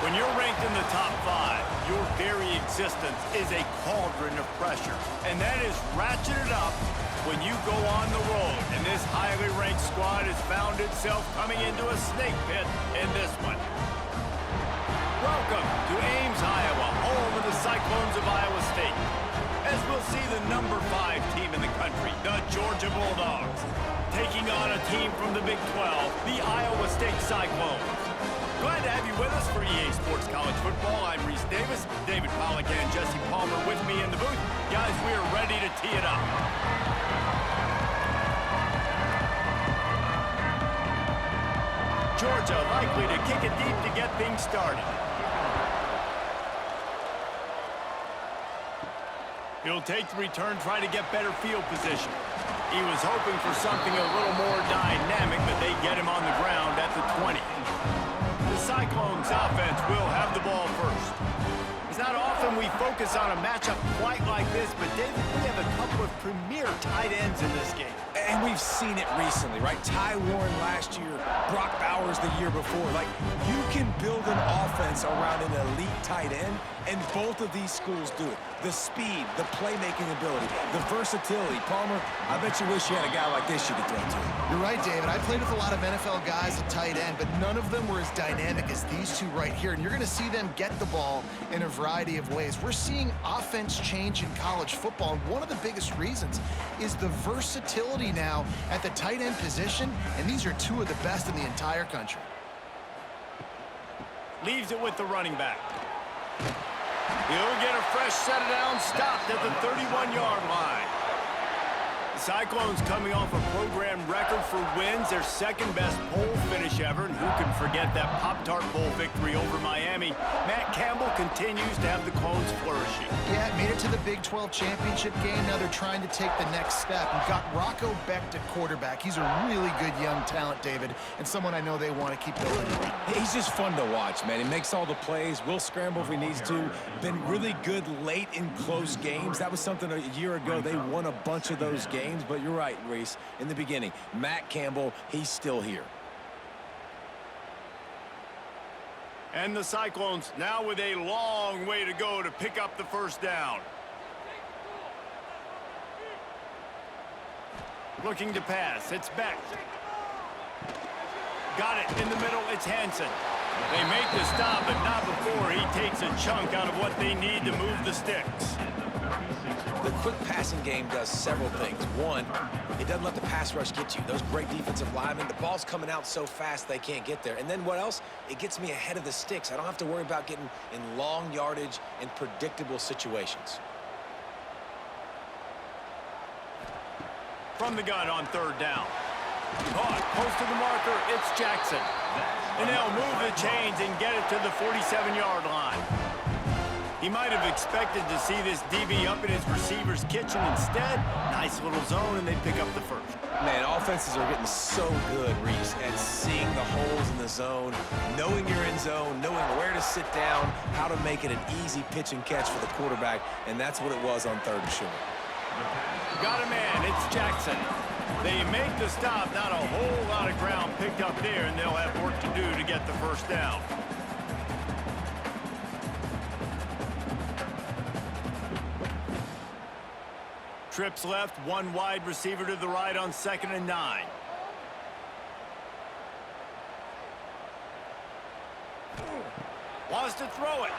When you're ranked in the top 5, your very existence is a cauldron of pressure. And that is ratcheted up when you go on the road. And this highly ranked squad has found itself coming into a snake pit in this one. Welcome to Ames, Iowa, home of the Cyclones of Iowa State. As we'll see the number 5 team in the country, the Georgia Bulldogs, taking on a team from the Big 12, the Iowa State Cyclones. Glad to have you with us for EA Sports College Football. I'm Reese Davis, David Pollack and Jesse Palmer with me in the booth. Guys, we are ready to tee it up. Georgia likely to kick it deep to get things started. He'll take the return, try to get better field position. He was hoping for something a little more dynamic, but they get him on the ground at the 20. The Cyclones offense will have the ball first. It's not often we focus on a matchup quite like this, but David, we have a couple of premier tight ends in this game. And we've seen it recently, right? Ty Warren last year, Brock Bowers the year before. Like, you can build an offense around an elite tight end, and both of these schools do it. The speed, the playmaking ability, the versatility. Palmer, I bet you wish you had a guy like this you could throw to. You're right, David. I played with a lot of NFL guys at tight end, but none of them were as dynamic as these two right here. And you're going to see them get the ball in a variety of ways. We're seeing offense change in college football, and one of the biggest reasons is the versatility now at the tight end position, and these are two of the best in the entire country. Leaves it with the running back. He'll get a fresh set of downs, stopped at the 31-yard line. The Cyclones coming off a program record for wins, their second-best bowl finish ever, and who can forget that Pop-Tart Bowl victory over Miami. Matt Campbell continues to have the Clones flourishing. Yeah, made it to the Big 12 championship game. Now they're trying to take the next step. And got Rocco Becht at quarterback. He's a really good young talent, David, and someone I know they want to keep building. He's just fun to watch, man. He makes all the plays, will scramble if he needs to. Been really good late in close games. That was something a year ago. They won a bunch of those games. But you're right, Reese, in the beginning. Matt Campbell, he's still here. And the Cyclones now with a long way to go to pick up the first down. Looking to pass, it's Becht. Got it in the middle, it's Hansen. They make the stop, but not before he takes a chunk out of what they need to move the sticks. The quick passing game does several things. One, it doesn't let the pass rush get you. Those great defensive linemen, the ball's coming out so fast they can't get there. And then what else? It gets me ahead of the sticks. I don't have to worry about getting in long yardage and predictable situations. From the gun on third down. Caught, close to the marker, it's Jackson. And they'll move the chains and get it to the 47-yard line. He might have expected to see this DB up in his receiver's kitchen. Instead, nice little zone, and they pick up the first. Man, offenses are getting so good, Reese, at seeing the holes in the zone, knowing you're in zone, knowing where to sit down, how to make it an easy pitch and catch for the quarterback, and that's what it was on third and short. Got a man, it's Jackson. They make the stop, not a whole lot of ground picked up there, and they'll have work to do to get the first down. Trips left, one wide receiver to the right on 2nd and 9. Wants to throw it.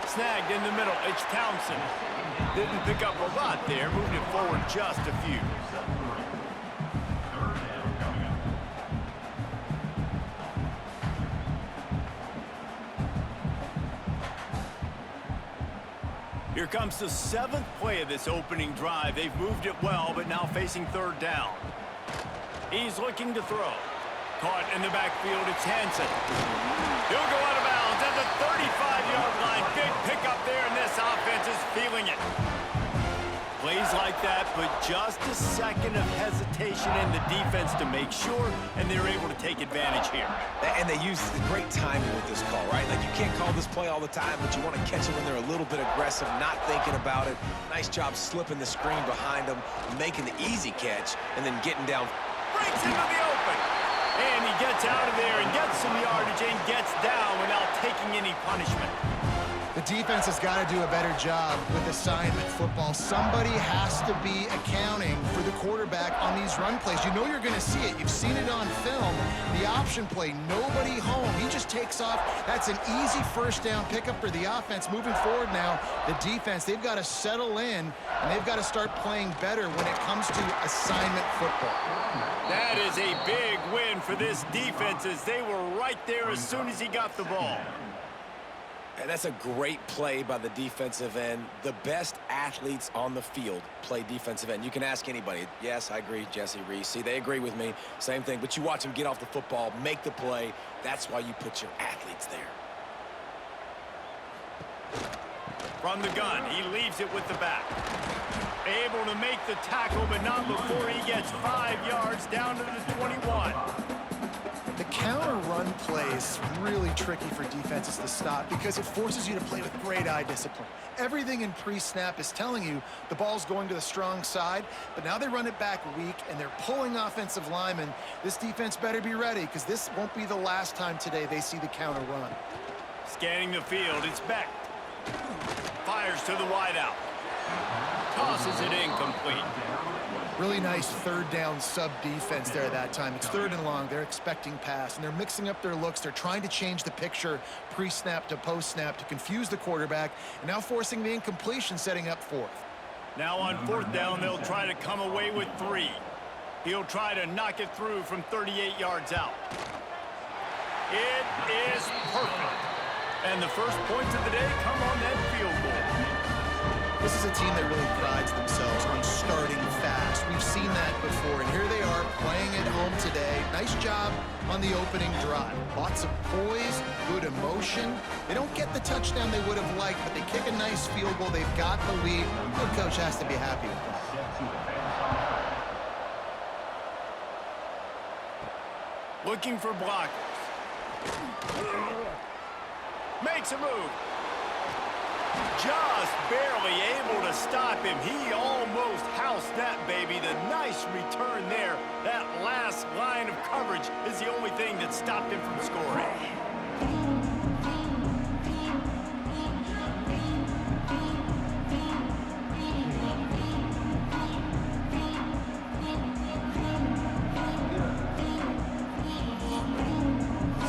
Snagged in the middle, it's Townsend. Didn't pick up a lot there, moved it forward just a few. Here comes the 7th play of this opening drive. They've moved it well, but now facing third down. He's looking to throw. Caught in the backfield, it's Hansen. He'll go out of bounds at the 35-yard line. Big pickup there, and this offense is feeling it. Plays like that, but just a second of hesitation in the defense to make sure, and they're able to take advantage here. And they use great timing with this call, right? Like, you can't call this play all the time, but you want to catch them when they're a little bit aggressive, not thinking about it. Nice job slipping the screen behind them, making the easy catch, and then getting down. Breaks into the open, and he gets gets out of there and gets some yardage and gets down without taking any punishment. The defense has got to do a better job with assignment football. Somebody has to be accounting for the quarterback on these run plays. You know you're going to see it. You've seen it on film. The option play, nobody home. He just takes off. That's an easy first down pickup for the offense. Moving forward now, the defense, they've got to settle in, and they've got to start playing better when it comes to assignment football. That is a big win for this defense as they were right there as soon as he got the ball. And that's a great play by the defensive end. The best athletes on the field play defensive end. You can ask anybody. Yes, I agree, Jesse Reese. See, they agree with me. Same thing. But you watch them get off the football, make the play. That's why you put your athletes there. From the gun, he leaves it with the back. Able to make the tackle, but not before he gets 5 yards down to the 21. The counter run play is really tricky for defenses to stop because it forces you to play with great eye discipline. Everything in pre-snap is telling you the ball's going to the strong side, but now they run it back weak and they're pulling offensive linemen. This defense better be ready because this won't be the last time today they see the counter run. Scanning the field, it's Beck. Fires to the wideout. Tosses it incomplete. Really nice third down sub defense there that time. It's 3rd and long. They're expecting pass, and they're mixing up their looks. They're trying to change the picture pre-snap to post-snap to confuse the quarterback, and now forcing the incompletion, setting up 4th. Now on 4th down, they'll try to come away with 3. He'll try to knock it through from 38 yards out. It is perfect. And the first points of the day come on that field goal. This is a team that really prides themselves on starting fast. We've seen that before, and here they are playing at home today. Nice job on the opening drive. Lots of poise, good emotion. They don't get the touchdown they would have liked, but they kick a nice field goal. They've got the lead. The coach has to be happy with that. Looking for blockers. Makes a move. Just barely able to stop him. He almost housed that baby. The nice return there. That last line of coverage is the only thing that stopped him from scoring.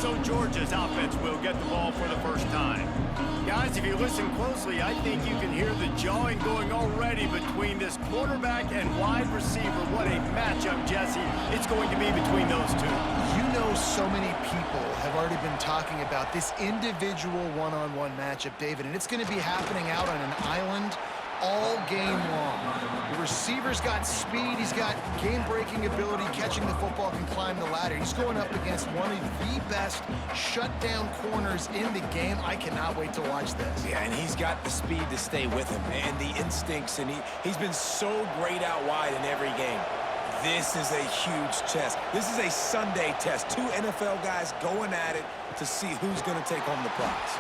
So Georgia's offense will get the ball for the first time. Guys, if you listen closely, I think you can hear the jawing going already between this quarterback and wide receiver. What a matchup, Jesse, it's going to be between those two. You know, so many people have already been talking about this individual one-on-one matchup, David, and it's going to be happening out on an island all game long. The receiver's got speed, he's got game-breaking ability, catching the football, can climb the ladder. He's going up against one of the best shutdown corners in the game. I cannot wait to watch this. Yeah, and he's got the speed to stay with him and the instincts, and he's been so great out wide in every game. This is a huge test. This is a Sunday test. 2 NFL guys going at it to see who's going to take home the prize.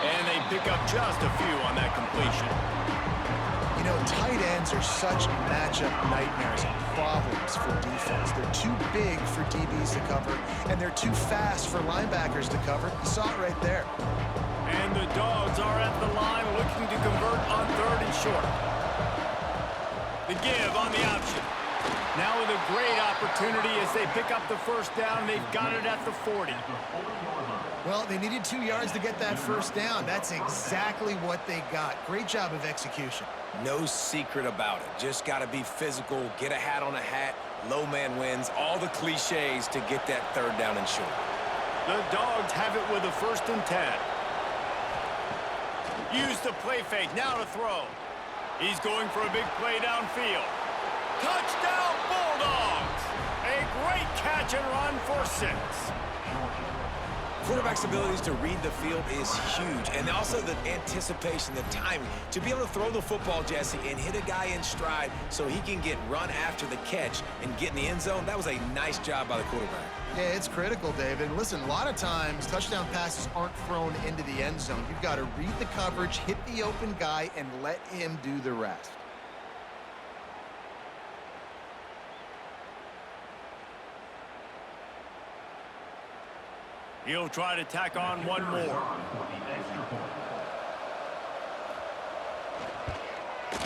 And they pick up just a few on that completion. You know, tight ends are such matchup nightmares and problems for defense. They're too big for DBs to cover, and they're too fast for linebackers to cover. You saw it right there. And the Dogs are at the line looking to convert on 3rd and short. The give on the option. Now with a great opportunity as they pick up the first down. They've got it at the 40. Well, they needed 2 yards to get that first down. That's exactly what they got. Great job of execution. No secret about it. Just got to be physical, get a hat on a hat, low man wins, all the cliches to get that 3rd down and short. The Dogs have it with a 1st and 10. Use the play fake, now to throw. He's going for a big play downfield. Touchdown, Bulldogs! A great catch and run for 6. Quarterback's abilities to read the field is huge, and also the anticipation, the timing. To be able to throw the football, Jesse, and hit a guy in stride so he can get run after the catch and get in the end zone, that was a nice job by the quarterback. Yeah, it's critical, David. Listen, a lot of times touchdown passes aren't thrown into the end zone. You've got to read the coverage, hit the open guy, and let him do the rest. He'll try to tack on one more.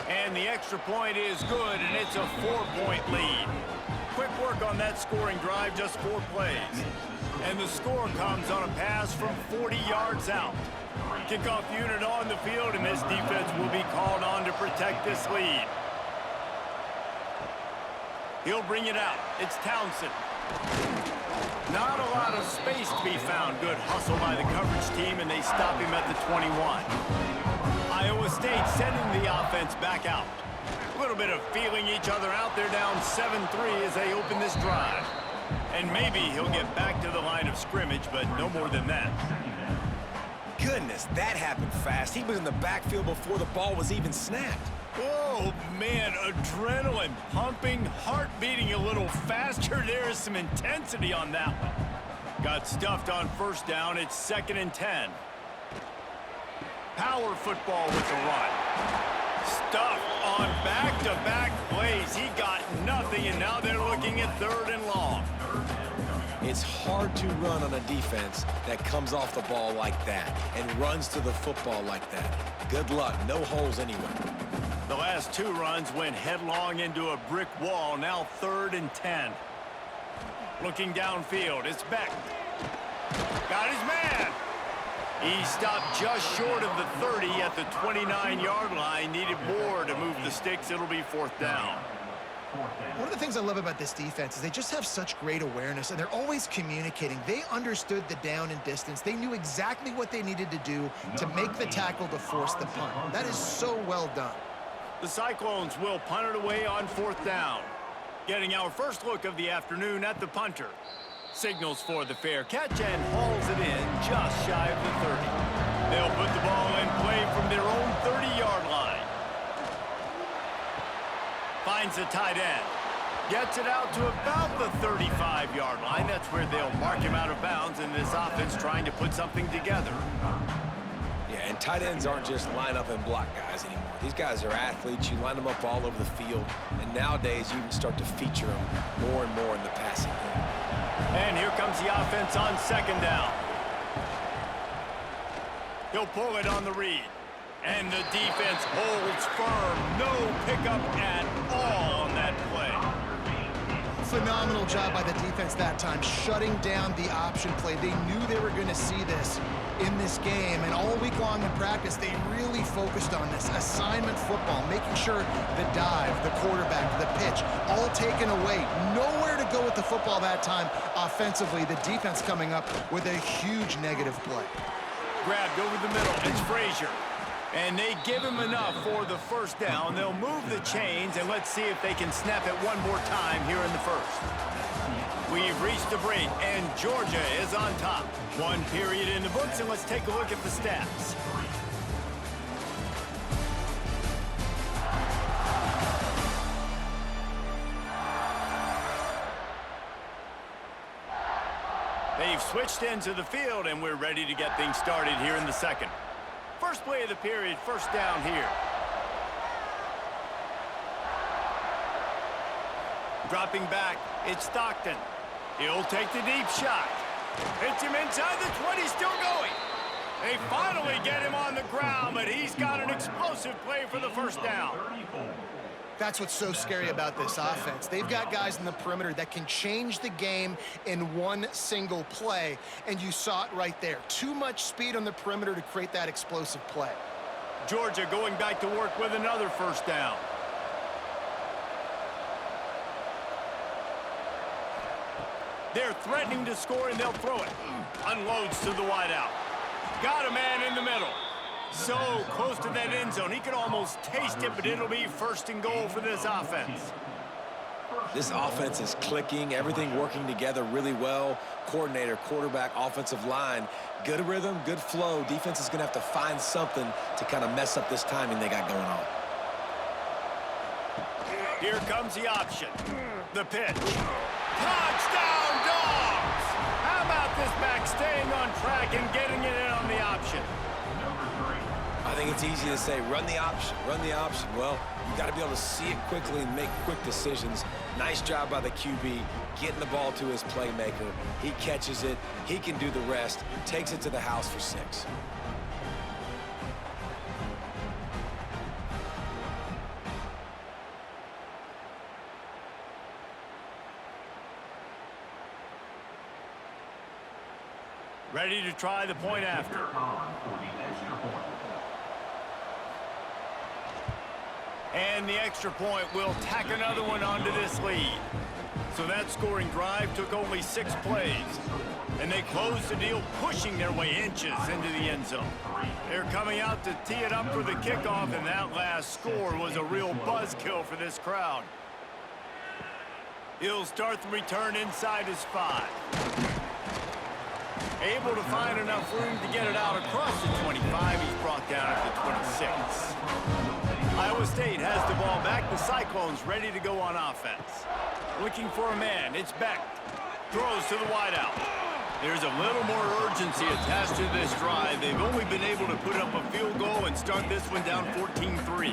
And the extra point is good, and it's a 4-point lead. Quick work on that scoring drive, just 4 plays. And the score comes on a pass from 40 yards out. Kickoff unit on the field, and this defense will be called on to protect this lead. He'll bring it out. It's Townsend. Not a lot of space to be found. Good hustle by the coverage team, and they stop him at the 21. Iowa State sending the offense back out. A little bit of feeling each other out. They're down 7-3 as they open this drive. And maybe he'll get back to the line of scrimmage, but no more than that. Goodness, that happened fast. He was in the backfield before the ball was even snapped. Oh, man, adrenaline pumping, heart beating a little faster. There is some intensity on that one. Got stuffed on first down. It's 2nd and 10. Power football with the run. Stuffed on back-to-back plays. He got nothing, and now they're looking at 3rd and long. It's hard to run on a defense that comes off the ball like that and runs to the football like that. Good luck. No holes anyway. The last 2 runs went headlong into a brick wall. Now 3rd and 10. Looking downfield, it's Beck. Got his man. He stopped just short of the 30 at the 29-yard line. Needed more to move the sticks. It'll be 4th down. One of the things I love about this defense is they just have such great awareness, and they're always communicating. They understood the down and distance. They knew exactly what they needed to do to make the tackle to force the punt. That is so well done. The Cyclones will punt it away on 4th down. Getting our first look of the afternoon at the punter. Signals for the fair catch and hauls it in just shy of the 30. They'll put the ball in play from their own 30-yard line. Finds the tight end. Gets it out to about the 35-yard line. That's where they'll mark him out of bounds, and this offense trying to put something together. Yeah, and tight ends aren't just line up and block guys anymore. These guys are athletes. You line them up all over the field, and nowadays you can start to feature them more and more in the passing game. And here comes the offense on 2nd down. He'll pull it on the read. And the defense holds firm. No pickup at all on that play. Phenomenal job by the defense that time, shutting down the option play. They knew they were going to see this in this game, and all week long in practice, they really focused on this. Assignment football, making sure the dive, the quarterback, the pitch, all taken away. Nowhere to go with the football that time offensively. The defense coming up with a huge negative play. Grabbed over the middle. It's Frazier. And they give him enough for the 1st down. They'll move the chains, and let's see if they can snap it one more time here in the 1st. We've reached the break, and Georgia is on top. 1 period in the books, and let's take a look at the stats. They've switched into the field, and we're ready to get things started here in the 2nd. First play of the period, 1st down here. Dropping back, it's Stockton. He'll take the deep shot. Hits him inside the 20, still going. They finally get him on the ground, but he's got an explosive play for the 1st down. That's what's so scary about this offense. They've got guys in the perimeter that can change the game in one single play, and you saw it right there. Too much speed on the perimeter to create that explosive play. Georgia going back to work with another 1st down. They're threatening to score, and they'll throw it. Unloads to the wideout. Got a man in the middle. So close to that end zone. He could almost taste it, but it'll be 1st and goal for this offense. This offense is clicking, everything working together really well. Coordinator, quarterback, offensive line, good rhythm, good flow. Defense is going to have to find something to kind of mess up this timing they got going on. Here comes the option. The pitch. Touchdown, Dogs! How about this back staying on track and getting it in on the option? I think it's easy to say, run the option, run the option. Well, you got to be able to see it quickly and make quick decisions. Nice job by the QB, getting the ball to his playmaker. He catches it. He can do the rest. Takes it to the house for 6. Ready to try the point after. And the extra point will tack another one onto this lead. So that scoring drive took only 6 plays. And they closed the deal, pushing their way inches into the end zone. They're coming out to tee it up for the kickoff, and that last score was a real buzzkill for this crowd. He'll start the return inside his 5. Able to find enough room to get it out across the 25. He's brought down at the 26. Iowa State has the ball back. The Cyclones ready to go on offense. Looking for a man. It's Beck. Throws to the wideout. There's a little more urgency attached to this drive. They've only been able to put up a field goal and start this one down 14-3.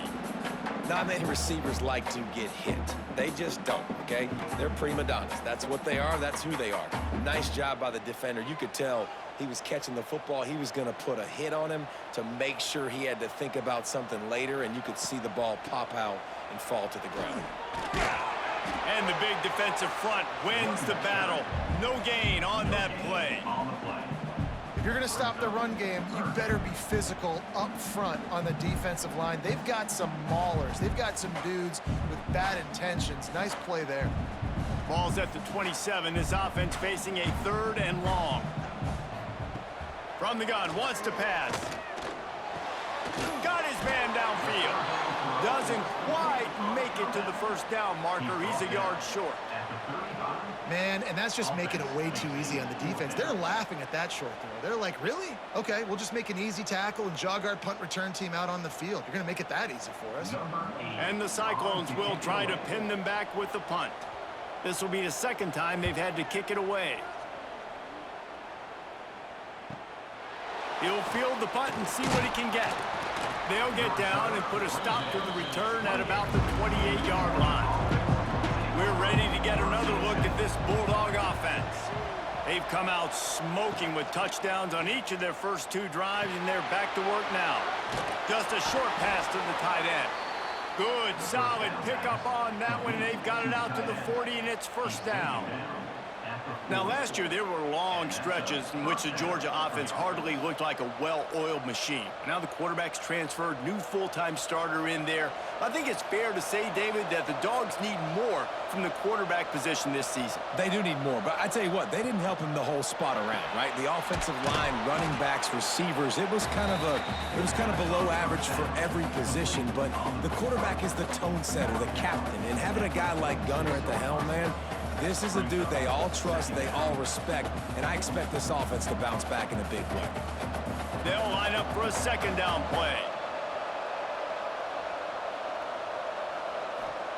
Not many receivers like to get hit. They just don't, okay? They're prima donnas. That's what they are. That's who they are. Nice job by the defender. You could tell he was catching the football. He was going to put a hit on him to make sure he had to think about something later, and you could see the ball pop out and fall to the ground. And the big defensive front wins the battle. No gain on that play. If you're going to stop the run game, you better be physical up front on the defensive line. They've got some maulers. They've got some dudes with bad intentions. Nice play there. Ball's at the 27. This offense facing a 3rd and long. From the gun, wants to pass. Got his man downfield. Doesn't quite make it to the first down marker. He's a yard short. Man, and that's just making it way too easy on the defense. They're laughing at that short throw. They're like, really? Okay, we'll just make an easy tackle and jog our punt return team out on the field. You're going to make it that easy for us. And the Cyclones will try to pin them back with the punt. This will be the 2nd time they've had to kick it away. He'll field the punt and see what he can get. They'll get down and put a stop to the return at about the 28-yard line. We're ready to get another look at this Bulldog offense. They've come out smoking with touchdowns on each of their first 2 drives, and they're back to work now. Just a short pass to the tight end. Good, solid pickup on that one, and they've got it out to the 40, and it's 1st down. Now, last year, there were long stretches in which the Georgia offense hardly looked like a well-oiled machine. Now the quarterback's transferred, new full-time starter in there. I think it's fair to say, David, that the Dogs need more from the quarterback position this season. They do need more, but I tell you what, they didn't help him the whole spot around, right? The offensive line, running backs, receivers, it was kind of below average for every position, but the quarterback is the tone setter, the captain, and having a guy like Gunner at the helm, man, this is a dude they all trust, they all respect, and I expect this offense to bounce back in a big way. They'll line up for a 2nd down play.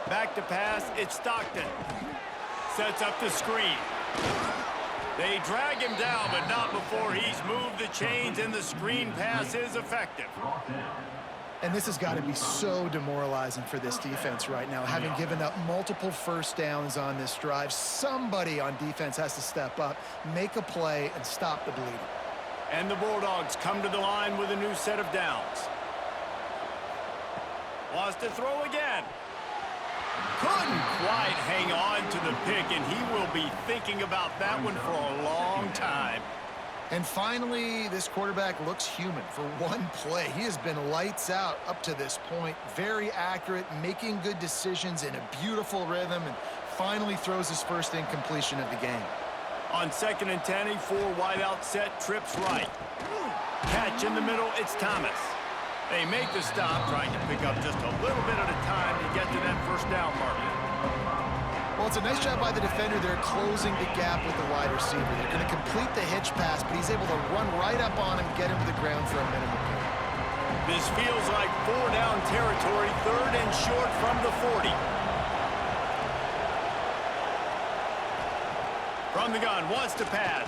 Back to pass, it's Stockton. Sets up the screen. They drag him down, but not before he's moved the chains, and the screen pass is effective. And this has got to be so demoralizing for this defense right now. Having given up multiple 1st downs on this drive, somebody on defense has to step up, make a play, and stop the bleeding. And the Bulldogs come to the line with a new set of downs. Wants to throw again. Couldn't quite hang on to the pick, and he will be thinking about that one for a long time. And finally, this quarterback looks human for one play. He has been lights out up to this point. Very accurate, making good decisions in a beautiful rhythm, and finally throws his first incompletion of the game. On 2nd and 10, a 4-wideout set, trips right. Catch in the middle, it's Thomas. They make the stop, trying to pick up just a little bit at a time to get to that 1st down marker. Well, it's a nice job by the defender. They're closing the gap with the wide receiver. They're going to complete the hitch pass, but he's able to run right up on him, get him to the ground for a minimum gain. This feels like 4-down territory, 3rd and short from the 40. From the gun, wants to pass.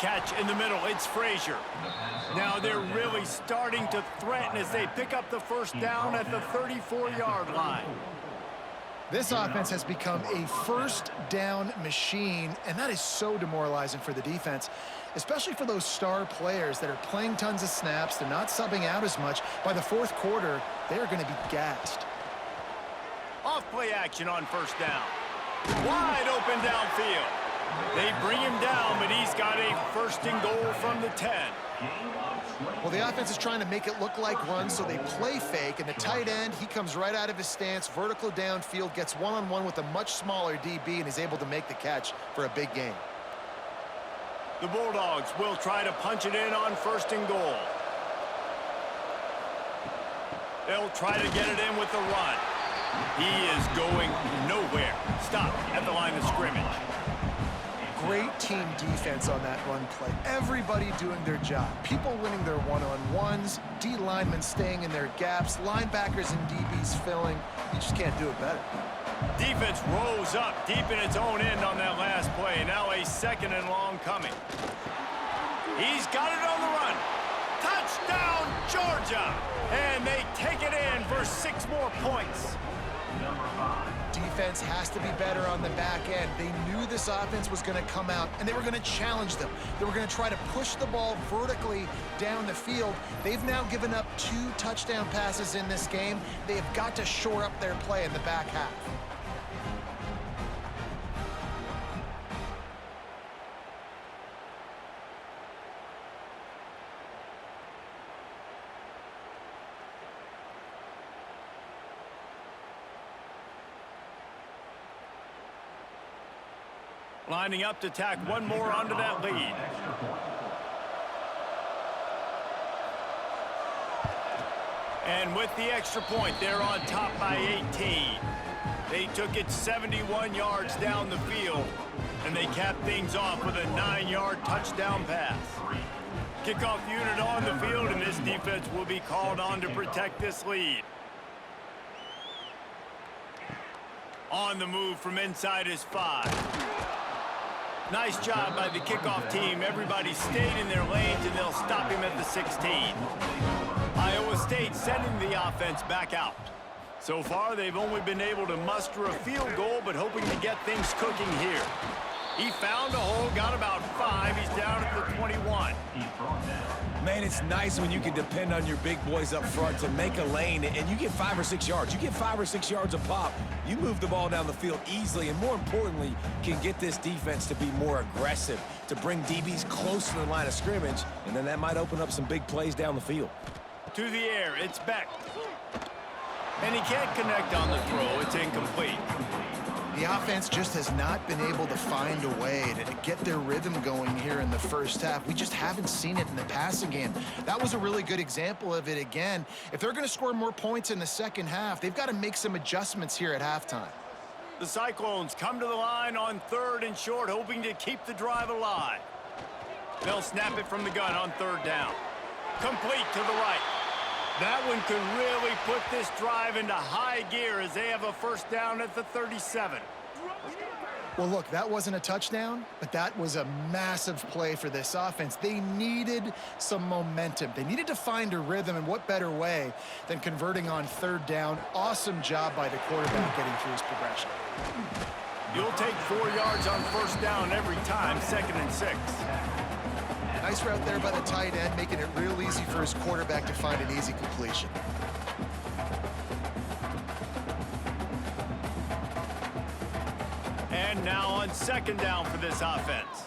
catch in the middle. It's Frazier. Now they're really starting to threaten as they pick up the first down at the 34-yard line. This offense has become a first down machine, and that is so demoralizing for the defense, especially for those star players that are playing tons of snaps. They're not subbing out as much. By the fourth quarter, they are going to be gassed. Off-play action on first down. Wide open downfield. They bring him down, but he's got a first and goal from the 10. Well, the offense is trying to make it look like runs, so they play fake, and the tight end, he comes right out of his stance, vertical downfield, gets one-on-one with a much smaller DB, and is able to make the catch for a big gain. The Bulldogs will try to punch it in on first and goal. They'll try to get it in with the run. He is going nowhere. Stop at the line of scrimmage. Great team defense on that run play. Everybody doing their job. People winning their one-on-ones, D linemen staying in their gaps, linebackers and DBs filling. You just can't do it better. Defense rose up deep in its own end on that last play. Now a second and long coming. He's got it on the run. Touchdown, Georgia! And they take it in for 6 more points. Defense has to be better on the back end. They knew this offense was going to come out, and they were going to challenge them. They were going to try to push the ball vertically down the field. They've now given up 2 touchdown passes in this game. They have got to shore up their play in the back half. Lining up to tack one more onto that lead. And with the extra point, they're on top by 18. They took it 71 yards down the field, and they capped things off with a 9-yard touchdown pass. Kickoff unit on the field, and this defense will be called on to protect this lead. On the move from inside his 5. Nice job by the kickoff team. Everybody stayed in their lanes, and they'll stop him at the 16. Iowa State sending the offense back out. So far, they've only been able to muster a field goal, but hoping to get things cooking here. He found a hole, got about 5. He's down at the 21. Man, it's nice when you can depend on your big boys up front to make a lane, and you get 5 or 6 yards. You get 5 or 6 yards a pop. You move the ball down the field easily, and more importantly, can get this defense to be more aggressive, to bring DBs close to the line of scrimmage, and then that might open up some big plays down the field. To the air, it's Beck. And he can't connect on the throw. It's incomplete. The offense just has not been able to find a way to get their rhythm going here in the first half. We just haven't seen it in the passing game. That was a really good example of it again. If they're going to score more points in the second half, they've got to make some adjustments here at halftime. The Cyclones come to the line on 3rd and short, hoping to keep the drive alive. They'll snap it from the gun on 3rd down. Complete to the right. That one could really put this drive into high gear as they have a first down at the 37. Well, look, that wasn't a touchdown, but that was a massive play for this offense. They needed some momentum. They needed to find a rhythm, and what better way than converting on 3rd down. Awesome job by the quarterback getting through his progression. You'll take 4 yards on first down every time, 2nd and 6. Nice route there by the tight end, making it real easy for his quarterback to find an easy completion. And now on 2nd down for this offense.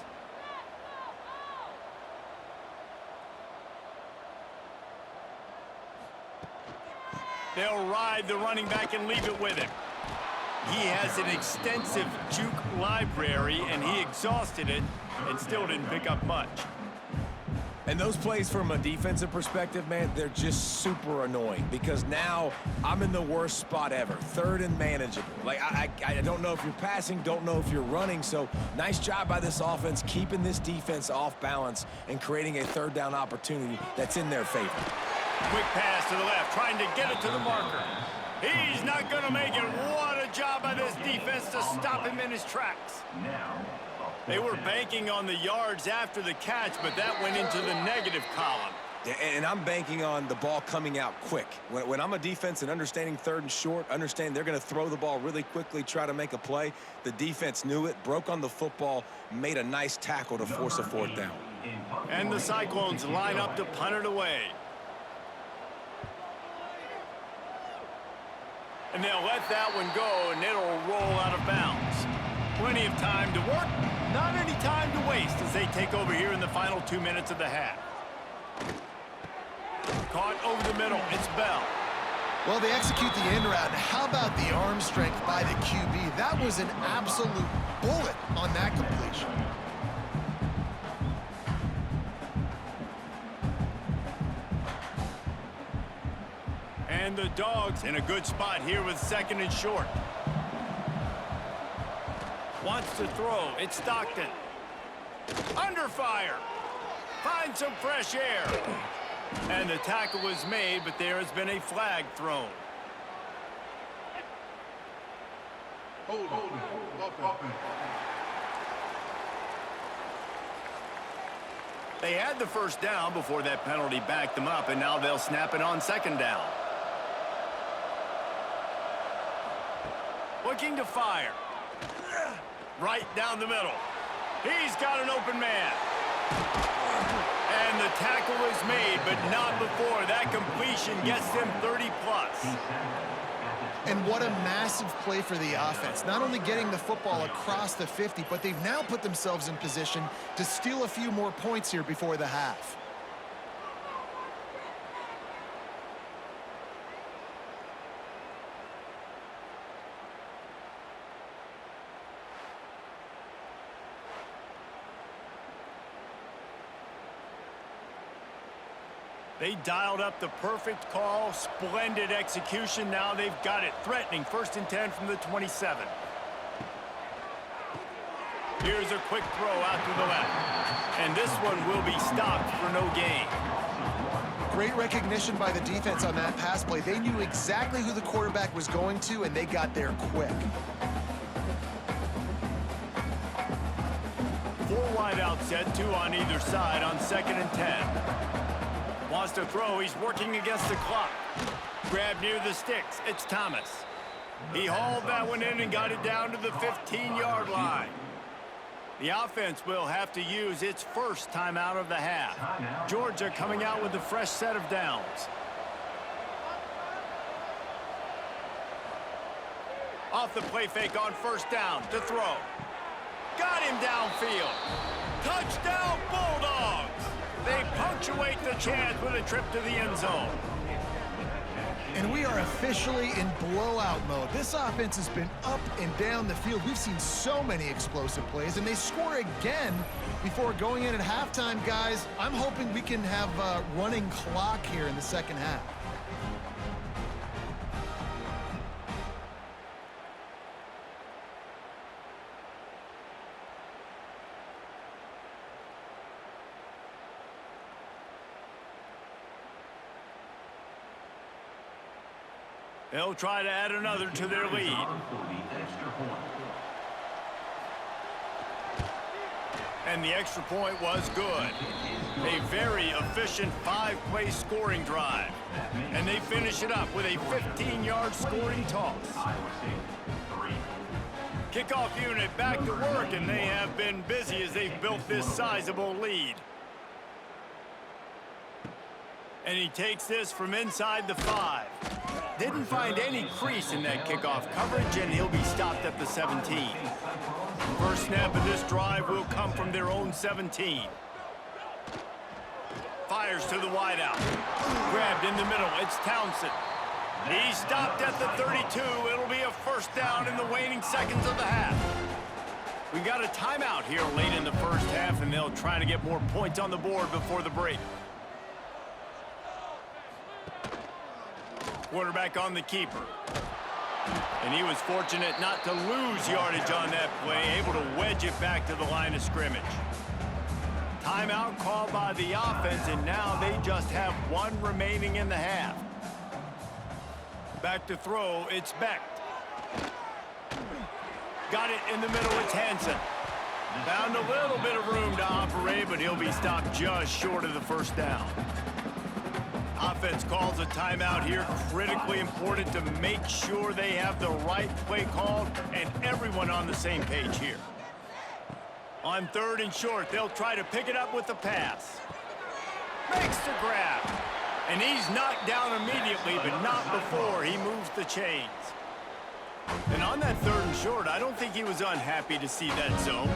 They'll ride the running back and leave it with him. He has an extensive juke library, and he exhausted it and still didn't pick up much. And those plays from a defensive perspective, man, they're just super annoying because now I'm in the worst spot ever, 3rd and manageable. Like, I don't know if you're passing, don't know if you're running, so nice job by this offense keeping this defense off balance and creating a 3rd down opportunity that's in their favor. Quick pass to the left, trying to get it to the marker. He's not going to make it. What a job by this defense to stop him in his tracks. They were banking on the yards after the catch, but that went into the negative column. Yeah, and I'm banking on the ball coming out quick. When I'm a defense and understanding third and short, understanding they're going to throw the ball really quickly, try to make a play, the defense knew it, broke on the football, made a nice tackle to force a fourth down. And the Cyclones line up to punt it away. And they'll let that one go, and it'll roll out of bounds. Plenty of time to work, not any time to waste as they take over here in the final 2 minutes of the half. Caught over the middle, it's Bell. Well, they execute the in route. How about the arm strength by the QB? That was an absolute bullet on that completion. And the Dogs in a good spot here with second and short. Wants to throw, it's Stockton. Under fire. Find some fresh air. And the tackle was made, but there has been a flag thrown. They had the first down before that penalty backed them up, and now they'll snap it on second down. Looking to fire. Right down the middle. He's got an open man. And the tackle is made, but not before that completion gets them 30+. And what a massive play for the offense. Not only getting the football across the 50, but they've now put themselves in position to steal a few more points here before the half. They dialed up the perfect call, splendid execution. Now they've got it threatening. 1st and 10 from the 27. Here's a quick throw out to the left. And this one will be stopped for no gain. Great recognition by the defense on that pass play. They knew exactly who the quarterback was going to, and they got there quick. 4 wide out set, 2 on either side on 2nd and 10. Wants to throw, he's working against the clock. Grab near the sticks, it's Thomas. He hauled that one in and got it down to the 15-yard line. The offense will have to use its first timeout of the half. Georgia coming out with a fresh set of downs. Off the play fake on 1st down to throw. Got him downfield. Touchdown Bulldogs! They punctuate the chance with a trip to the end zone. And we are officially in blowout mode. This offense has been up and down the field. We've seen so many explosive plays, and they score again before going in at halftime, guys. I'm hoping we can have a running clock here in the second half. They'll try to add another to their lead. And the extra point was good. A very efficient 5-play scoring drive. And they finish it up with a 15-yard scoring toss. Kickoff unit back to work, and they have been busy as they've built this sizable lead. And he takes this from inside the 5. Didn't find any crease in that kickoff coverage, and he'll be stopped at the 17. First snap of this drive will come from their own 17. Fires to the wideout. Grabbed in the middle, it's Townsend. He's stopped at the 32. It'll be a 1st down in the waning seconds of the half. We got a timeout here late in the first half, and they'll try to get more points on the board before the break. Quarterback on the keeper. And he was fortunate not to lose yardage on that play, able to wedge it back to the line of scrimmage. Timeout called by the offense, and now they just have 1 remaining in the half. Back to throw, it's Becht. Got it in the middle, it's Hansen. Found a little bit of room to operate, but he'll be stopped just short of the first down. Offense calls a timeout here. Critically important to make sure they have the right play called and everyone on the same page here. On 3rd and short, they'll try to pick it up with the pass. Makes the grab. And he's knocked down immediately, but not before he moves the chains. And on that 3rd and short, I don't think he was unhappy to see that zone.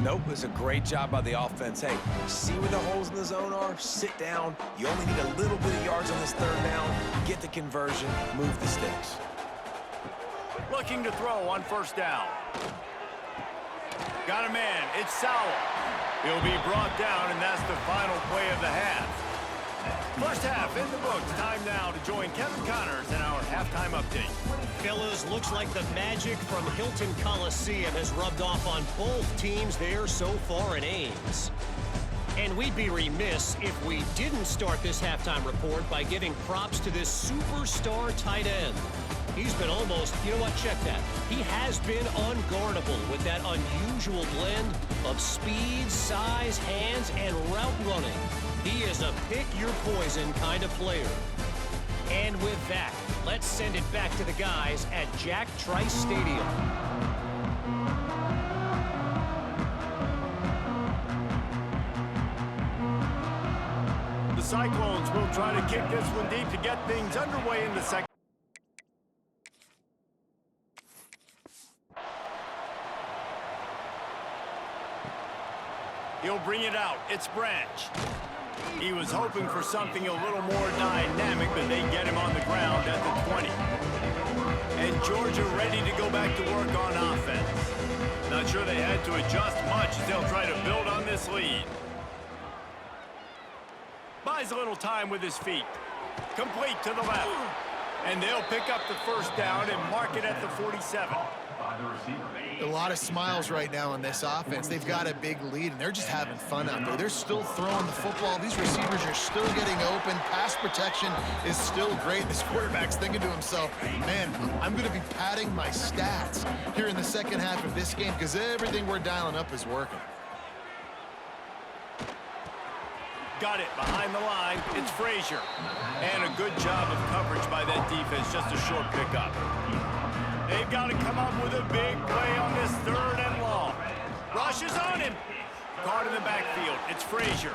Nope, it was a great job by the offense. Hey, see where the holes in the zone are? Sit down. You only need a little bit of yards on this 3rd down. Get the conversion, move the sticks. Looking to throw on 1st down. Got a man. It's Sowell. He'll be brought down, and that's the final play of the half. First half in the books. Time now to join Kevin Connors in our halftime update. Fellas, looks like the magic from Hilton Coliseum has rubbed off on both teams there so far in Ames. And we'd be remiss if we didn't start this halftime report by giving props to this superstar tight end. He's been almost, you know what, check that. He has been unguardable with that unusual blend of speed, size, hands, and route running. He is a pick-your-poison kind of player. And with that, let's send it back to the guys at Jack Trice Stadium. The Cyclones will try to kick this one deep to get things underway in the second. He'll bring it out. It's Branch. He was hoping for something a little more dynamic, but they get him on the ground at the 20. And Georgia ready to go back to work on offense. Not sure they had to adjust much as they'll try to build on this lead. Buys a little time with his feet. Complete to the left. And they'll pick up the 1st down and mark it at the 47. A lot of smiles right now in this offense. They've got a big lead, and they're just having fun out there. They're still throwing the football. These receivers are still getting open. Pass protection is still great. This quarterback's thinking to himself, man, I'm going to be padding my stats here in the second half of this game because everything we're dialing up is working. Got it behind the line. It's Frazier. And a good job of coverage by that defense. Just a short pickup. They've got to come up with a big play on this 3rd and long. Rush is on him. Caught in the backfield. It's Frazier.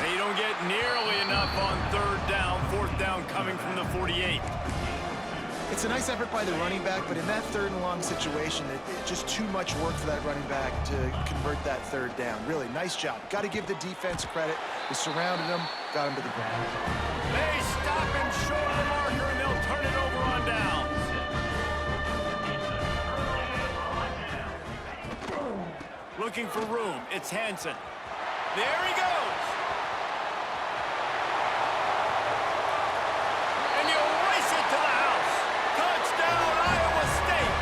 They don't get nearly enough on 3rd down. 4th down coming from the 48. It's a nice effort by the running back, but in that 3rd and long situation, it's just too much work for that running back to convert that 3rd down. Really, nice job. Got to give the defense credit. They surrounded him, got him to the ground. They stop him short of the marker, and they'll turn it over on downs. Looking for room. It's Hansen. There he goes. And you race it to the house. Touchdown, Iowa State.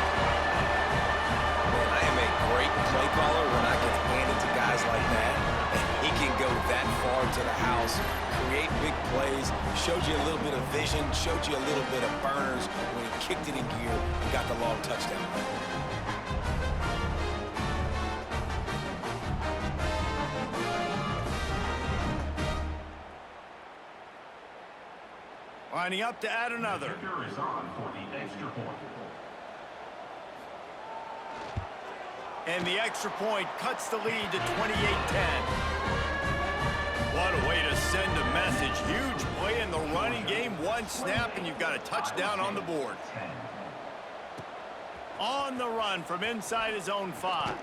Man, I am a great play caller when I can hand it to guys like that. And he can go that far to the house, create big plays, showed you a little bit of vision, showed you a little bit of burners when he kicked it in gear and got the long touchdown. Lining up to add another. Is on for the extra point. And the extra point cuts the lead to 28-10. What a way to send a message. Huge play in the running game. One snap, and you've got a touchdown on the board. On the run from inside his own 5.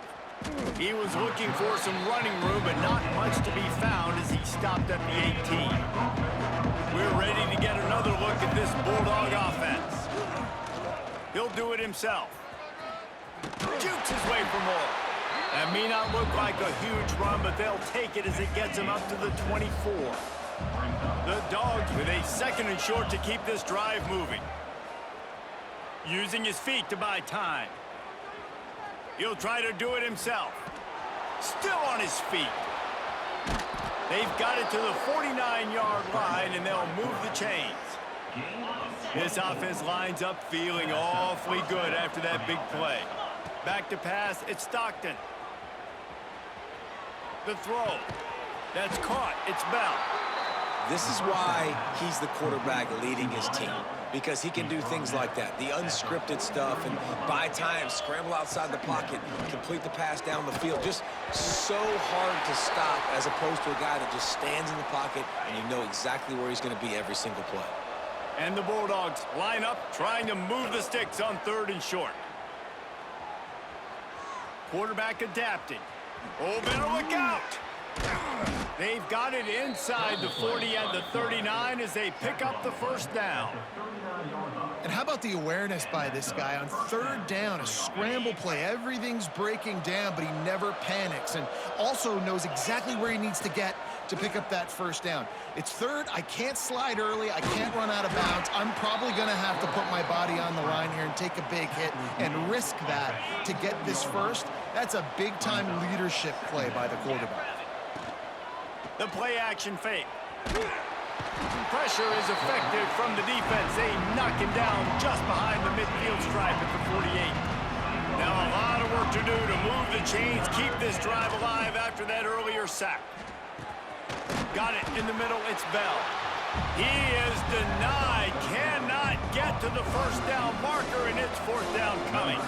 He was looking for some running room, but not much to be found as he stopped at the 18. We're ready to get another look at this Bulldog offense. He'll do it himself. Jukes his way for more. That may not look like a huge run, but they'll take it as it gets him up to the 24. The Dogs with a 2nd and short to keep this drive moving. Using his feet to buy time. He'll try to do it himself. Still on his feet. They've got it to the 49-yard line, and they'll move the chains. This offense lines up feeling awfully good after that big play. Back to pass, it's Stockton. The throw. That's caught. It's Bell. This is why he's the quarterback leading his team, because he can do things like that, the unscripted stuff, and buy time, scramble outside the pocket, complete the pass down the field. Just so hard to stop as opposed to a guy that just stands in the pocket and you know exactly where he's going to be every single play. And the Bulldogs line up, trying to move the sticks on 3rd and short. Quarterback adapting. Oh, better look out! They've got it inside the 40 and the 39 as they pick up the first down. And how about the awareness by this guy on 3rd down, a scramble play. Everything's breaking down, but he never panics and also knows exactly where he needs to get to pick up that first down. It's 3rd. I can't slide early. I can't run out of bounds. I'm probably going to have to put my body on the line here and take a big hit and risk that to get this first. That's a big-time leadership play by the quarterback. The play-action fake. Pressure is effective from the defense. They knock him down just behind the midfield stripe at the 48. Now a lot of work to do to move the chains, keep this drive alive after that earlier sack. Got it in the middle. It's Bell. He is denied. Cannot get to the first down marker, and it's 4th down coming.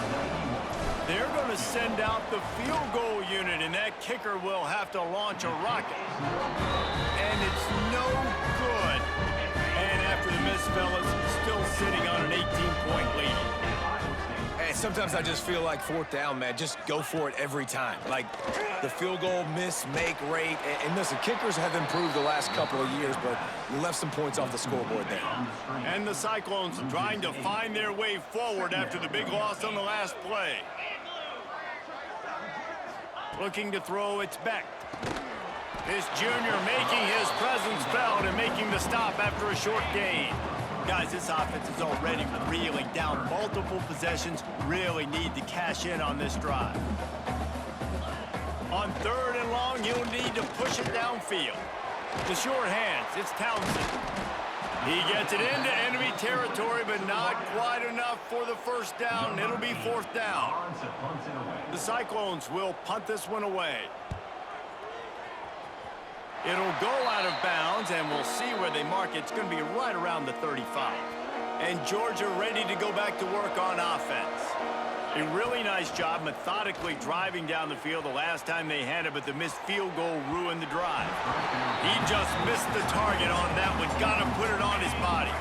They're going to send out the field goal unit, and that kicker will have to launch a rocket. And it's no good. And after the miss, fellas, still sitting on an 18-point lead. Hey, sometimes I just feel like 4th down, man. Just go for it every time. Like the field goal miss, make rate. And listen, kickers have improved the last couple of years, but you left some points off the scoreboard there. And the Cyclones trying to find their way forward after the big loss on the last play. Looking to throw, it's Beck. This junior making his presence felt and making the stop after a short gain. Guys, this offense is already reeling down multiple possessions. Really need to cash in on this drive. On 3rd and long, you'll need to push it downfield. The short hands, it's Townsend. He gets it into enemy territory, but not quite enough for the first down. It'll be 4th down. The Cyclones will punt this one away. It'll go out of bounds, and we'll see where they mark it. It's going to be right around the 35. And Georgia ready to go back to work on offense. A really nice job methodically driving down the field the last time they had it, but the missed field goal ruined the drive. He just missed the target on that one. Got to put it on his body.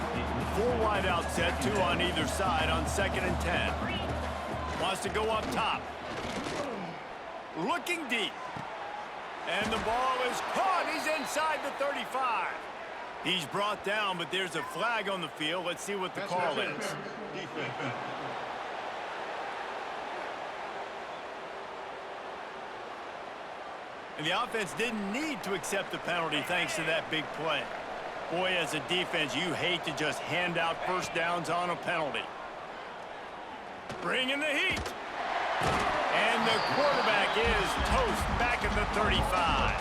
4 wide out set, 2 on either side on 2nd and 10. Wants to go up top. Looking deep. And the ball is caught. He's inside the 35. He's brought down, but there's a flag on the field. Let's see what the call is. And the offense didn't need to accept the penalty thanks to that big play. Boy, as a defense, you hate to just hand out first downs on a penalty. Bringing the heat. And the quarterback is toast back at the 35.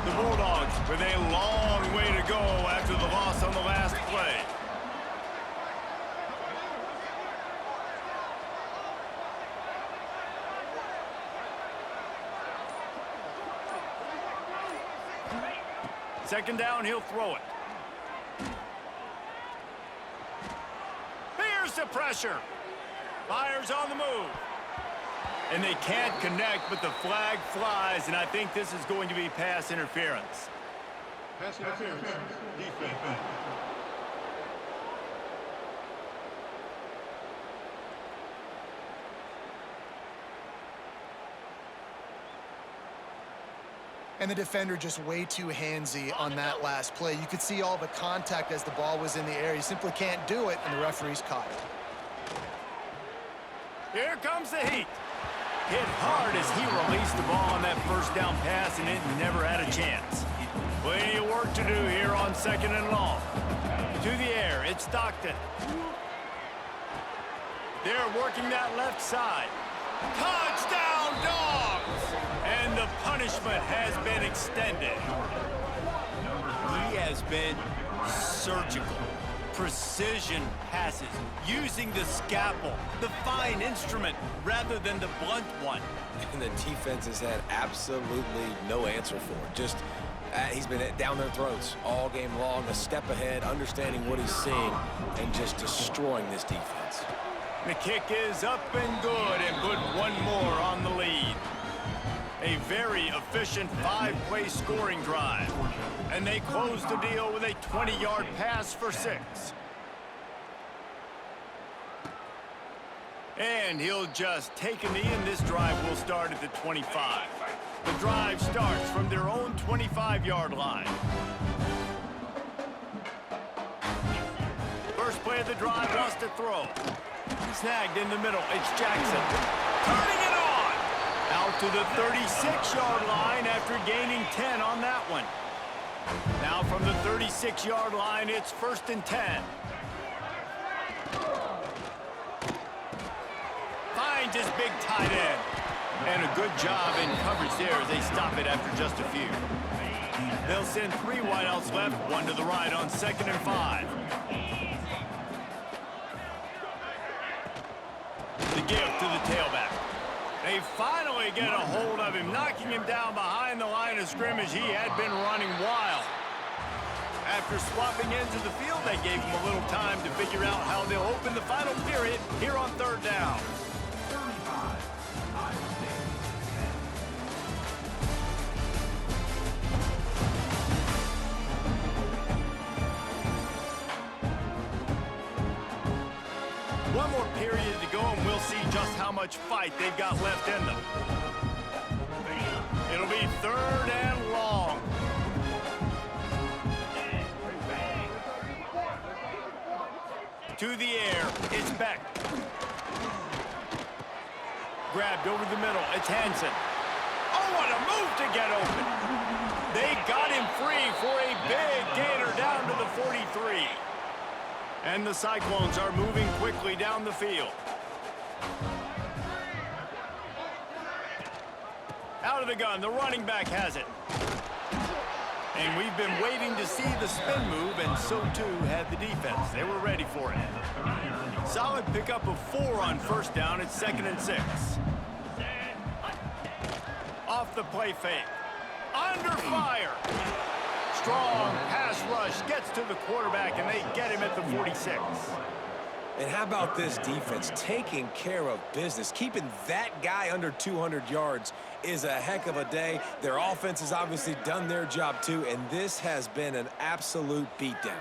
The Bulldogs with a long way to go after the loss on the last play. Second down, he'll throw it. Here's the pressure. Fires on the move. And they can't connect, but the flag flies, and I think this is going to be pass interference. Pass interference. Defense. And the defender just way too handsy on that last play. You could see all the contact as the ball was in the air. He simply can't do it, and the referee's caught it. Here comes the heat. Hit hard as he released the ball on that first down pass, and it never had a chance. Plenty of work to do here on 2nd and long. To the air, it's Stockton. They're working that left side. Touchdown, Dogs! And the punishment has been extended. He has been surgical, precision passes, using the scalpel, the fine instrument, rather than the blunt one. And the defense has had absolutely no answer for it. Just, he's been down their throats all game long, a step ahead, understanding what he's seeing, and just destroying this defense. The kick is up and good, and put one more on the lead. A very efficient 5-play scoring drive. And they close the deal with a 20-yard pass for 6. And he'll just take a knee, and this drive will start at the 25. The drive starts from their own 25-yard line. First play of the drive wants to throw. Snagged in the middle. It's Jackson. Turning it on! Out to the 36-yard line after gaining 10 on that one. Now from the 36-yard line, it's 1st and 10. Finds his big tight end. And a good job in coverage there as they stop it after just a few. They'll send 3 wideouts left, 1 to the right on 2nd and 5. The give to the tailback. They finally get a hold of him, knocking him down behind the line of scrimmage. He had been running wild. After swapping ends of the field, they gave him a little time to figure out how they'll open the final period here on 3rd down. One more period to go, and we'll see just how much fight they've got left in them. It'll be 3rd and long. To the air, it's Beck. Grabbed over the middle, it's Hansen. Oh, what a move to get open. They got him free for a big gainer down to the 43. And the Cyclones are moving quickly down the field. Out of the gun, the running back has it. And we've been waiting to see the spin move, and so too had the defense. They were ready for it. Solid pickup of 4 on 1st down. It's 2nd and 6. Off the play fake. Under fire. Strong pass rush gets to the quarterback, and they get him at the 46. And how about this defense taking care of business? Keeping that guy under 200 yards is a heck of a day. Their offense has obviously done their job too, and this has been an absolute beatdown.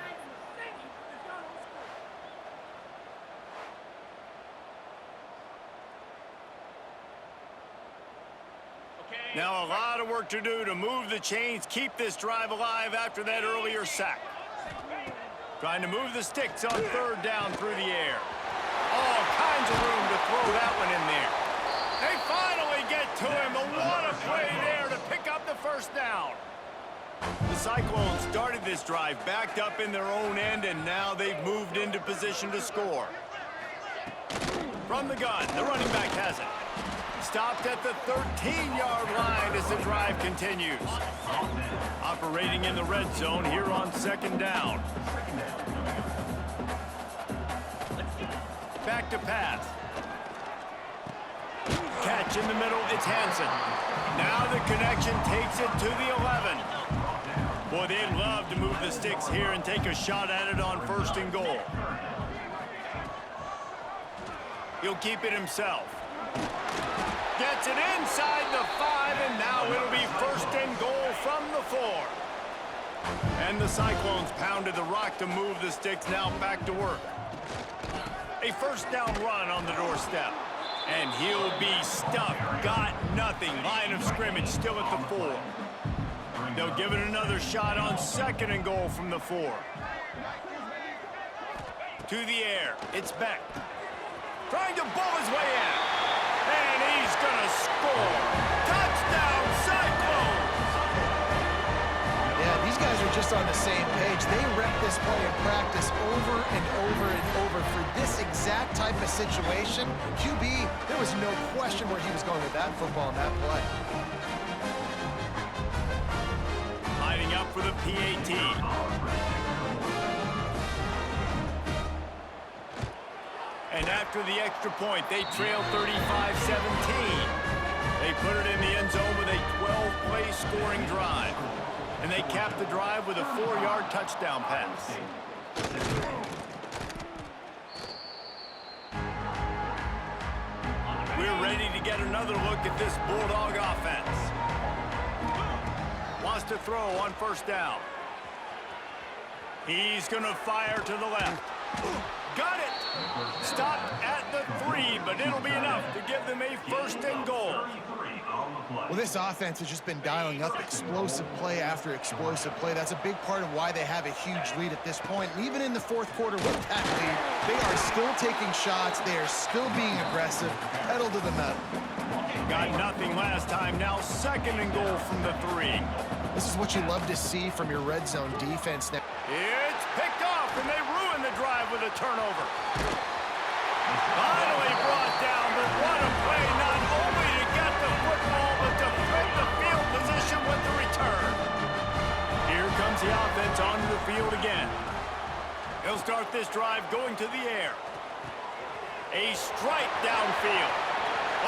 Now a lot of work to do to move the chains, keep this drive alive after that earlier sack. Trying to move the sticks on 3rd down through the air. All kinds of room to throw that one in there. They finally get to him. What a play there to pick up the 1st down. The Cyclones started this drive backed up in their own end, and now they've moved into position to score. From the gun, the running back has it. Stopped at the 13-yard line as the drive continues. Operating in the red zone here on 2nd down. Back to pass. Catch in the middle, it's Hansen. Now the connection takes it to the 11. Boy, they'd love to move the sticks here and take a shot at it on 1st and goal. He'll keep it himself. Gets it inside the 5, and now it'll be 1st and goal from the 4. And the Cyclones pounded the rock to move the sticks, now back to work. A 1st down run on the doorstep. And he'll be stuffed. Got nothing. Line of scrimmage still at the 4. They'll give it another shot on 2nd and goal from the 4. To the air. It's Beck. Trying to bull his way in. And he's going to score. Touchdown, Cyclones! Yeah, these guys are just on the same page. They rep this play in practice over and over and over for this exact type of situation. QB, there was no question where he was going with that football in that play. Lining up for the PAT. And after the extra point, they trail 35-17. They put it in the end zone with a 12-play scoring drive. And they cap the drive with a 4-yard touchdown pass. We're ready to get another look at this Bulldog offense. Wants to throw on first down. He's going to fire to the left. Got it! Stopped at the 3, but it'll be enough to give them a 1st and goal. Well, this offense has just been dialing up explosive play after explosive play. That's a big part of why they have a huge lead at this point. And even in the 4th quarter with that lead, they are still taking shots. They are still being aggressive. Pedal to the metal. Got nothing last time. Now 2nd and goal from the 3. This is what you love to see from your red zone defense now. It's picked off, and they ruin the drive with a turnover. Finally brought down, but what a play, not only to get the football, but to flip the field position with the return. Here comes the offense onto the field again. He'll start this drive going to the air. A strike downfield.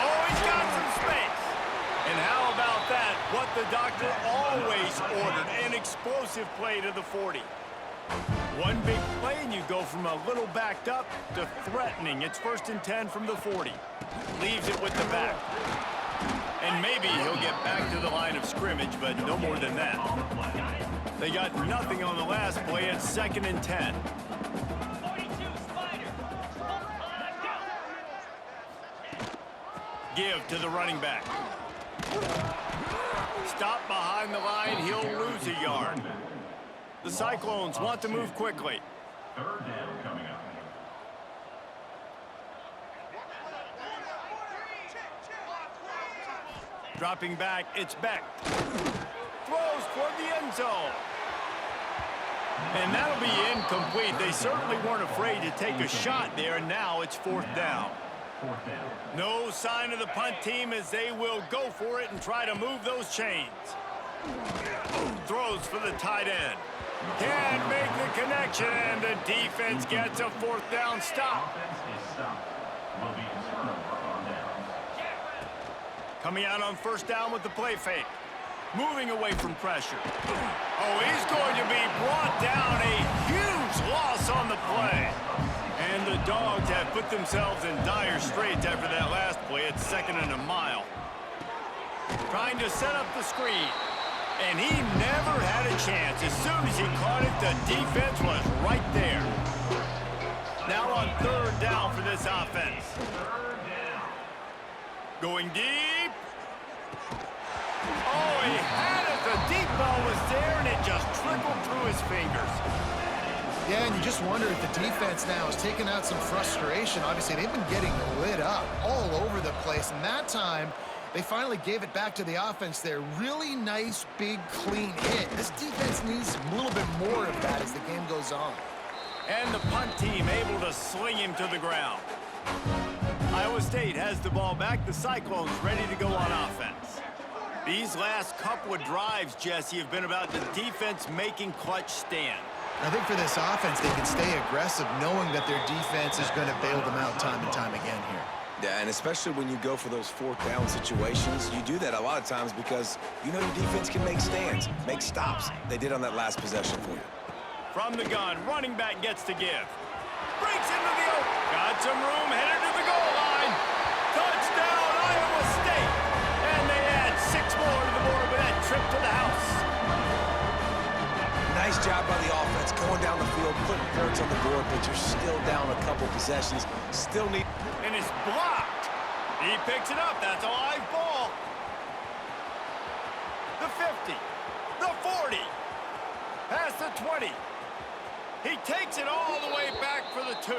Oh, he's got some space. And how about that? What the doctor always ordered, an explosive play to the 40. One big play and you go from a little backed up to threatening. It's 1st and 10 from the 40. Leaves it with the back. And maybe he'll get back to the line of scrimmage, but no more than that. They got nothing on the last play. It's 2nd and 10. Give to the running back. Stop behind the line. He'll lose a yard. The Cyclones want to move quickly. 3rd down coming up. Dropping back, it's Beck. Throws toward the end zone. And that'll be incomplete. They certainly weren't afraid to take a shot there, and now it's 4th down. No sign of the punt team as they will go for it and try to move those chains. Throws for the tight end. Can't make the connection, and the defense gets a 4th down stop. Coming out on 1st down with the play fake. Moving away from pressure. Oh, he's going to be brought down. A huge loss on the play. And the Dogs have put themselves in dire straits after that last play. It's 2nd and a mile. Trying to set up the screen. And he never had a chance. As soon as he caught it, the defense was right there. Now on 3rd down for this offense. Going deep. Oh, he had it. The deep ball was there, and it just trickled through his fingers. Yeah, and you just wonder if the defense now is taking out some frustration. Obviously, they've been getting lit up all over the place. And that time, they finally gave it back to the offense there. Really nice, big, clean hit. This defense needs a little bit more of that as the game goes on. And the punt team able to sling him to the ground. Iowa State has the ball back. The Cyclones ready to go on offense. These last couple of drives, Jesse, have been about the defense making clutch stand. I think for this offense, they can stay aggressive knowing that their defense is going to bail them out time and time again here. Yeah, and especially when you go for those 4th down situations, you do that a lot of times because you know your defense can make stands, make stops. They did on that last possession for you. From the gun, running back gets to give. Breaks into the open. Got some room, headed to the goal line. Touchdown, Iowa State. And they add 6 more to the board with that trip to the house. Nice job by the offense going down the field, putting points on the board, but you're still down a couple possessions. Still need... And it's blocked. He picks it up. That's a live ball. The 50. The 40. Past the 20. He takes it all the way back for the 2.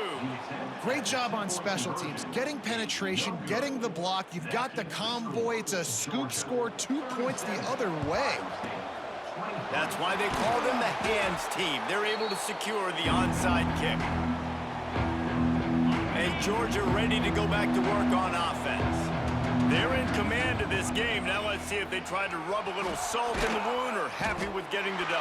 Great job on special teams. Getting penetration, getting the block. You've got the convoy. It's a scoop score, 2 points the other way. That's why they call them the hands team. They're able to secure the onside kick. And Georgia ready to go back to work on offense. They're in command of this game. Now let's see if they try to rub a little salt in the wound or happy with getting the W.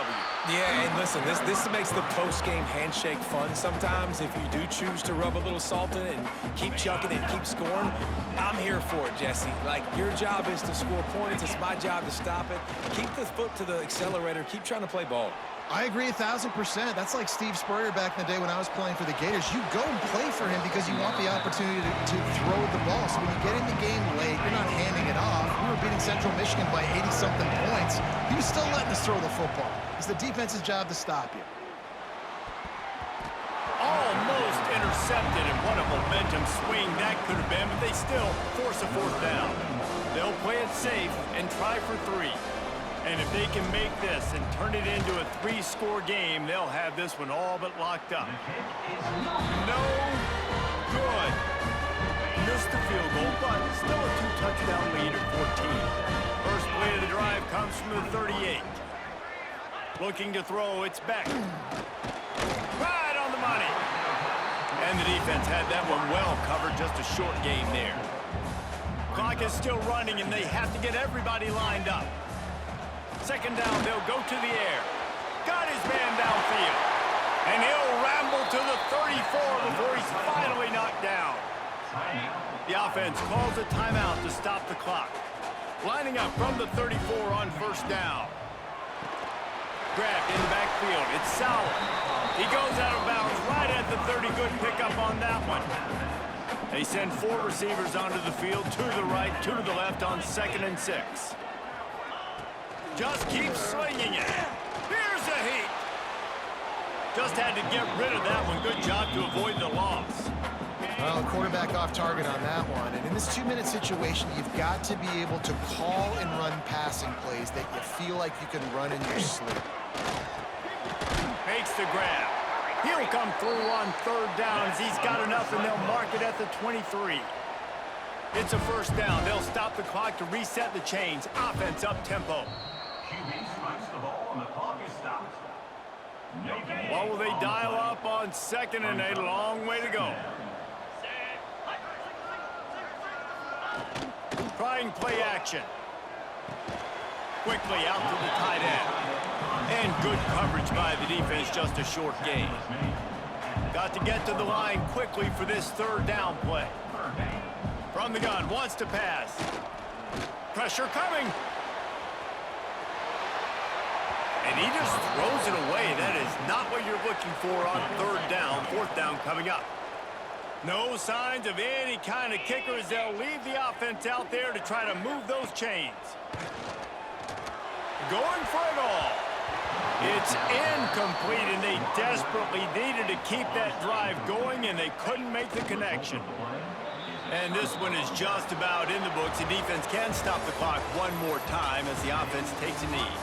Yeah, and listen, this makes the post-game handshake fun sometimes. If you do choose to rub a little salt in it and keep chucking and keep scoring, I'm here for it, Jesse. Like, your job is to score points. It's my job to stop it. Keep the foot to the accelerator. Keep trying to play ball. I agree 1,000%. That's like Steve Spurrier back in the day when I was playing for the Gators. You go and play for him because you want the opportunity to throw the ball. So when you get in the game late, you're not handing it off. We were beating Central Michigan by 80-something points. He was still letting us throw the football. It's the defense's job to stop you. Almost intercepted, and what a momentum swing that could have been, but they still force a fourth down. They'll play it safe and try for 3. And if they can make this and turn it into a 3-score game, they'll have this one all but locked up. No good. Missed the field goal, but still a 2-touchdown lead at 14. First play of the drive comes from the 38. Looking to throw, it's Beck. Right on the money. And the defense had that one well covered, just a short game there. Clock is still running, and they have to get everybody lined up. Second down, they'll go to the air. Got his man downfield. And he'll ramble to the 34 before he's finally knocked down. The offense calls a timeout to stop the clock. Lining up from the 34 on first down. Grabbed in the backfield. It's Sauer. He goes out of bounds right at the 30. Good pickup on that one. They send 4 receivers onto the field, 2 to the right, 2 to the left on 2nd and 6. Just keep slinging it. Here's a heat. Just had to get rid of that one. Good job to avoid the loss. Well, quarterback off target on that one. And in this 2-minute situation, you've got to be able to call and run passing plays that you feel like you can run in your sleep. Makes the grab. He'll come through on 3rd down as he's got enough, and they'll mark it at the 23. It's a first down. They'll stop the clock to reset the chains. Offense up tempo. QB strikes the ball and the clock is stopped. No gain. What will they dial up on 2nd and 8? A long way to go. Trying play action. Quickly out to the tight end. And good coverage by the defense, just a short gain. Got to get to the line quickly for this 3rd down play. From the gun, wants to pass. Pressure coming. And he just throws it away. That is not what you're looking for on 3rd down. 4th down coming up. No signs of any kind of kicker as they'll leave the offense out there to try to move those chains. Going for it all. It's incomplete, and they desperately needed to keep that drive going, and they couldn't make the connection. And this one is just about in the books. The defense can stop the clock one more time as the offense takes a knee.